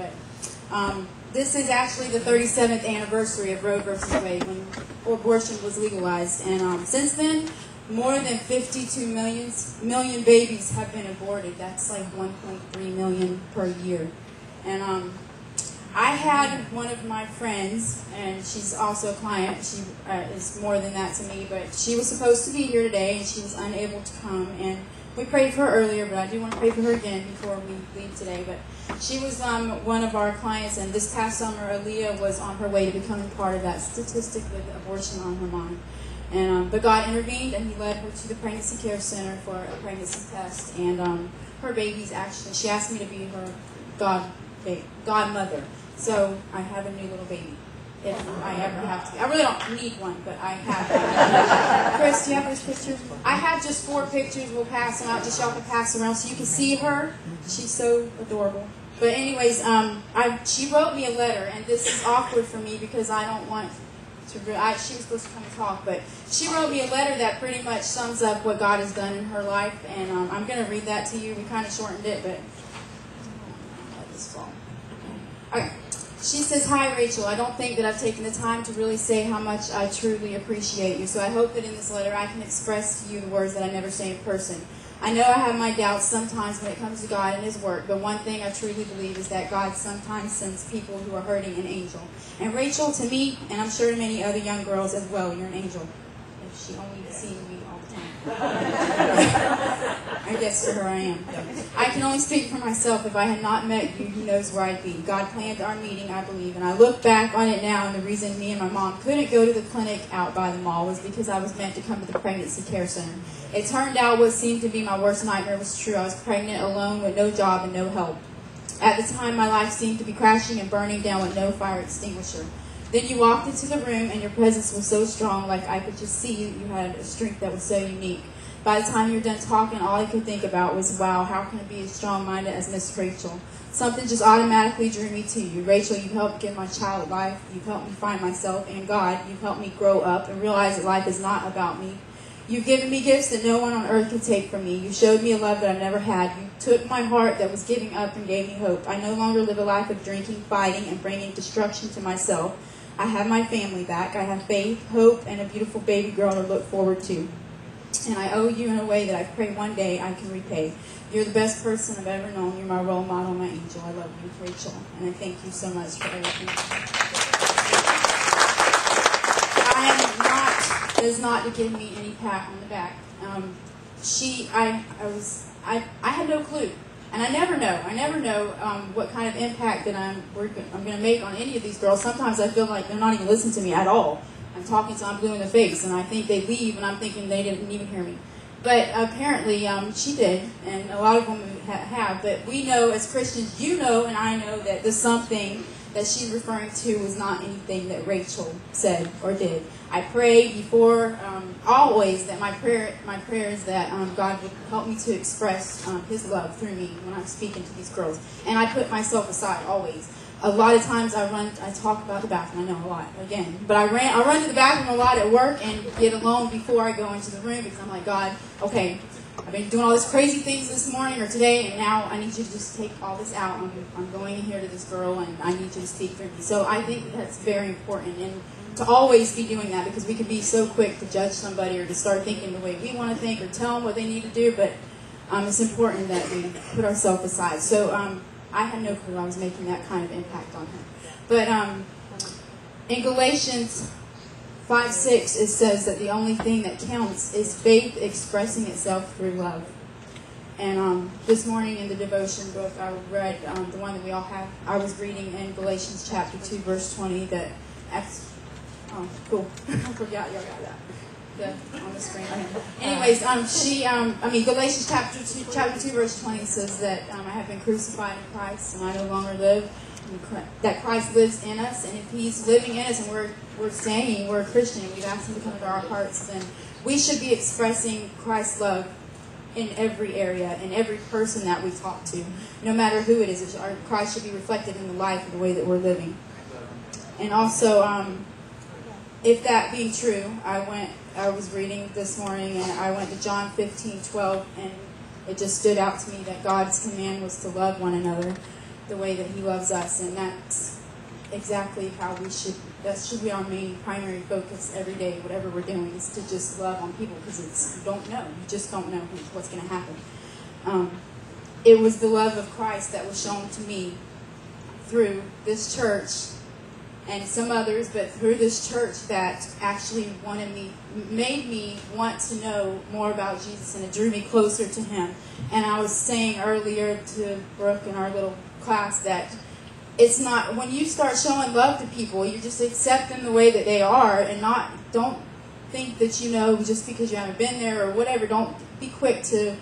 but this is actually the 37th anniversary of Roe versus Wade, when abortion was legalized. And since then, more than 52 million babies have been aborted. That's like 1.3 million per year. And I had one of my friends, and she's also a client. She is more than that to me, but she was supposed to be here today, and she was unable to come. And we prayed for her earlier, but I do want to pray for her again before we leave today. But she was one of our clients, and this past summer, Aaliyah was on her way to becoming part of that statistic with abortion on her mind. And but God intervened, and He led her to the pregnancy care center for a pregnancy test. And her baby's actually, she asked me to be her godmother. So I have a new little baby, if I ever have to. I really don't need one, but I have one. Chris, do you have those pictures? I have just 4 pictures. We'll pass them out. Just y'all can pass around so you can see her. She's so adorable. But anyways, she wrote me a letter, and this is awkward for me because I don't want to. She was supposed to come and talk, but she wrote me a letter that pretty much sums up what God has done in her life, and I'm going to read that to you. We kind of shortened it, but let this fall. Okay. She says, "Hi, Rachel. I don't think that I've taken the time to really say how much I truly appreciate you. So I hope that in this letter I can express to you the words that I never say in person. I know I have my doubts sometimes when it comes to God and His work, but one thing I truly believe is that God sometimes sends people who are hurting an angel. And Rachel, to me, and I'm sure to many other young girls as well, you're an angel. If she only seen me all the time." I guess to her I am. "I can only speak for myself. If I had not met you, who knows where I'd be. God planned our meeting, I believe, and I look back on it now, and the reason me and my mom couldn't go to the clinic out by the mall was because I was meant to come to the pregnancy care center. It turned out what seemed to be my worst nightmare was true. I was pregnant, alone, with no job and no help. At the time, my life seemed to be crashing and burning down with no fire extinguisher. Then you walked into the room, and your presence was so strong, like I could just see you had a strength that was so unique. By the time you were done talking, all I could think about was, wow, how can I be as strong-minded as Miss Rachael? Something just automatically drew me to you. Rachel, you've helped give my child life. You've helped me find myself and God. You've helped me grow up and realize that life is not about me. You've given me gifts that no one on earth could take from me. You showed me a love that I never had. You took my heart that was giving up and gave me hope. I no longer live a life of drinking, fighting, and bringing destruction to myself. I have my family back. I have faith, hope, and a beautiful baby girl to look forward to. And I owe you in a way that I pray one day I can repay. You're the best person I've ever known. You're my role model, my angel. I love you, Rachel. And I thank you so much for everything. That is not to give me any pat on the back. I had no clue. And I never know what kind of impact that I'm going to make on any of these girls. Sometimes I feel like they're not even listening to me at all. I'm talking till I'm blue in the face, and I think they leave, and I'm thinking they didn't even hear me. But apparently she did, and a lot of them have. But we know as Christians, you know and I know that the something that she's referring to was not anything that Rachael said or did. I pray before, always, that my prayer is that God would help me to express His love through me when I'm speaking to these girls. And I put myself aside always. A lot of times I talk about the bathroom. I know a lot, again. But I run to the bathroom a lot at work and get alone before I go into the room because I'm like, God, okay, I've been doing all these crazy things this morning or today, and now I need you to just take all this out. I'm going in here to this girl, and I need you to speak through me. So I think that's very important, and to always be doing that, because we can be so quick to judge somebody or to start thinking the way we want to think or tell them what they need to do, but it's important that we put ourselves aside. So I had no clue I was making that kind of impact on her. But in Galatians 5:6, it says that the only thing that counts is faith expressing itself through love. And this morning in the devotion book, I read the one that we all have. I was reading in Galatians chapter 2, verse 20. Oh, cool. I forgot y'all got that. On the screen. Anyways, Galatians chapter 2, verse 20 says that I have been crucified in Christ, and I no longer live. That Christ lives in us, and if He's living in us, and we're saying we're a Christian, and we've asked Him to come into our hearts, then we should be expressing Christ's love in every area, in every person that we talk to, no matter who it is. Christ should be reflected in the life and the way that we're living. And also, if that being true, I was reading this morning, and I went to John 15:12, and it just stood out to me that God's command was to love one another. the way that he loves us, and that's exactly how that should be our main primary focus every day, whatever we're doing, is to just love on people, because you just don't know what's going to happen. It was the love of Christ that was shown to me through this church and some others, but through this church, that actually made me want to know more about Jesus, and it drew me closer to him. And I was saying earlier to Brooke in our little class that it's not, when you start showing love to people, you just accept them the way that they are, and don't think that just because you haven't been there or whatever, don't be quick to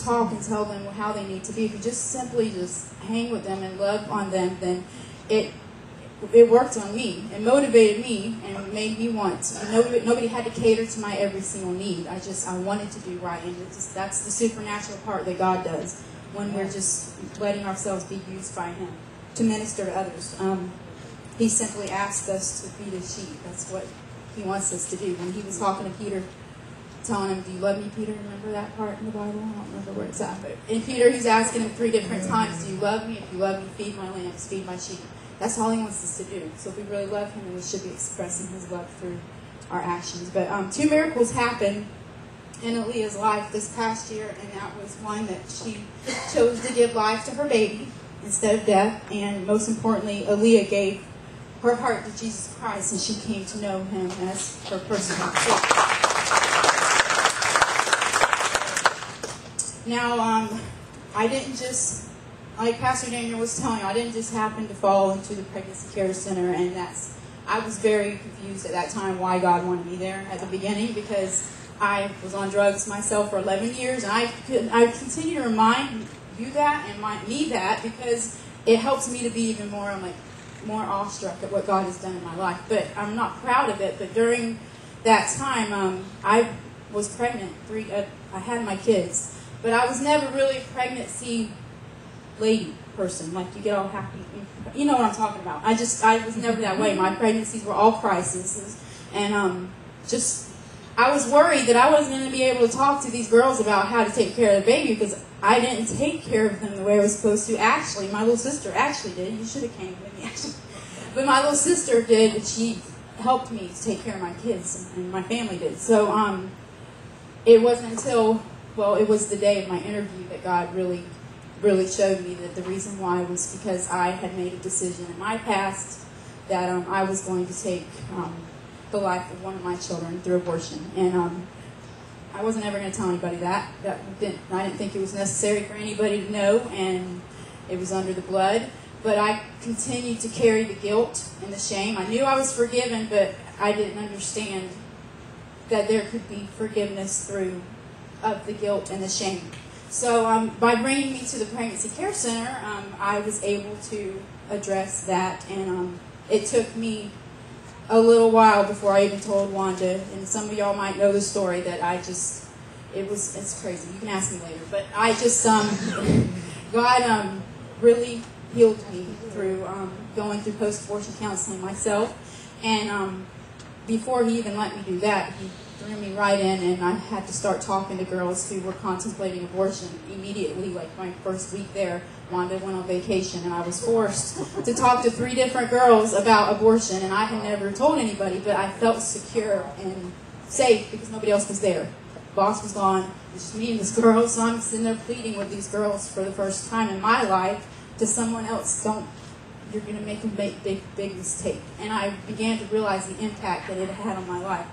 talk and tell them how they need to be. If you just simply just hang with them and love on them, then it worked on me. It motivated me and made me want. Nobody had to cater to my every single need. I wanted to do right, and that's the supernatural part that God does when we're just letting ourselves be used by him to minister to others. He simply asked us to feed his sheep. That's what he wants us to do. When he was talking to Peter, telling him, "Do you love me, Peter?" Remember that part in the Bible? I don't remember where it's at. But in Peter, he's asking him 3 different times, "Do you love me? If you love me, feed my lambs, feed my sheep." That's all he wants us to do. So if we really love him, then we should be expressing his love through our actions. But 2 miracles happened in Aaliyah's life this past year, and that was one, that she chose to give life to her baby instead of death. And most importantly, Aaliyah gave her heart to Jesus Christ, and she came to know him as her personal Savior. Now, I didn't just, like Pastor Daniel was telling you, I didn't just happen to fall into the pregnancy care center, and I was very confused at that time why God wanted me there at the beginning, because I was on drugs myself for 11 years, and I continue to remind you that and me that, because it helps me to be even more, more awestruck at what God has done in my life. But I'm not proud of it. But during that time, I was pregnant. I had my kids, but I was never really a pregnancy lady person. Like, you get all happy. You know what I'm talking about. I was never that way. My pregnancies were all crises, and I was worried that I wasn't going to be able to talk to these girls about how to take care of the baby, because I didn't take care of them the way I was supposed to. Actually, my little sister actually did. You should have came with me, actually. But my little sister did, and she helped me to take care of my kids, and my family did. So it wasn't until, it was the day of my interview that God really, really showed me that the reason why was because I had made a decision in my past that I was going to take the life of one of my children through abortion. And I wasn't ever going to tell anybody that. I didn't think it was necessary for anybody to know, and it was under the blood. But I continued to carry the guilt and the shame. I knew I was forgiven, but I didn't understand that there could be forgiveness through of the guilt and the shame. So by bringing me to the Pregnancy Care Center, I was able to address that, and it took me a little while before I even told Wanda, and some of y'all might know the story, that it's crazy. You can ask me later. But God really healed me through going through post-abortion counseling myself. And before he even let me do that, he threw me right in, and I had to start talking to girls who were contemplating abortion immediately. Like my first week there, Wanda went on vacation, and I was forced to talk to 3 different girls about abortion, and I had never told anybody, but I felt secure and safe because nobody else was there. Boss was gone. It was just me and this girl, so I'm sitting there pleading with these girls for the first time in my life to someone else, you're going to make a big mistake. And I began to realize the impact that it had on my life.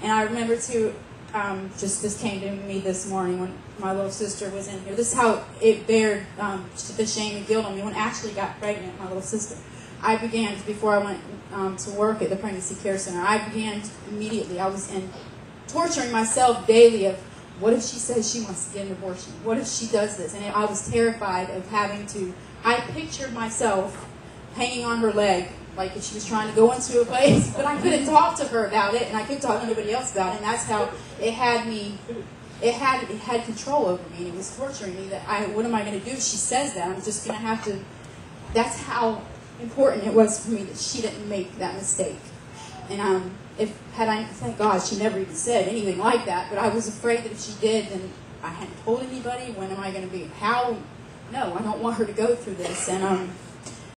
And I remember too, this came to me this morning when my little sister was in here. This is how it bared the shame and guilt on me. When Ashley got pregnant, my little sister, I began, before I went to work at the Pregnancy Care Center, I began immediately, I was torturing myself daily of, what if she says she wants to get an abortion? What if she does this? And I was terrified of I pictured myself hanging on her leg, like if she was trying to go into a place, but I couldn't talk to her about it, and I couldn't talk to anybody else about it, and that's how it had me, it had control over me, and it was torturing me that what am I going to do if she says that? I'm just going to have to, that's how important it was for me that she didn't make that mistake. And thank God she never even said anything like that, but I was afraid that if she did, then I hadn't told anybody. When am I going to be? No, I don't want her to go through this. And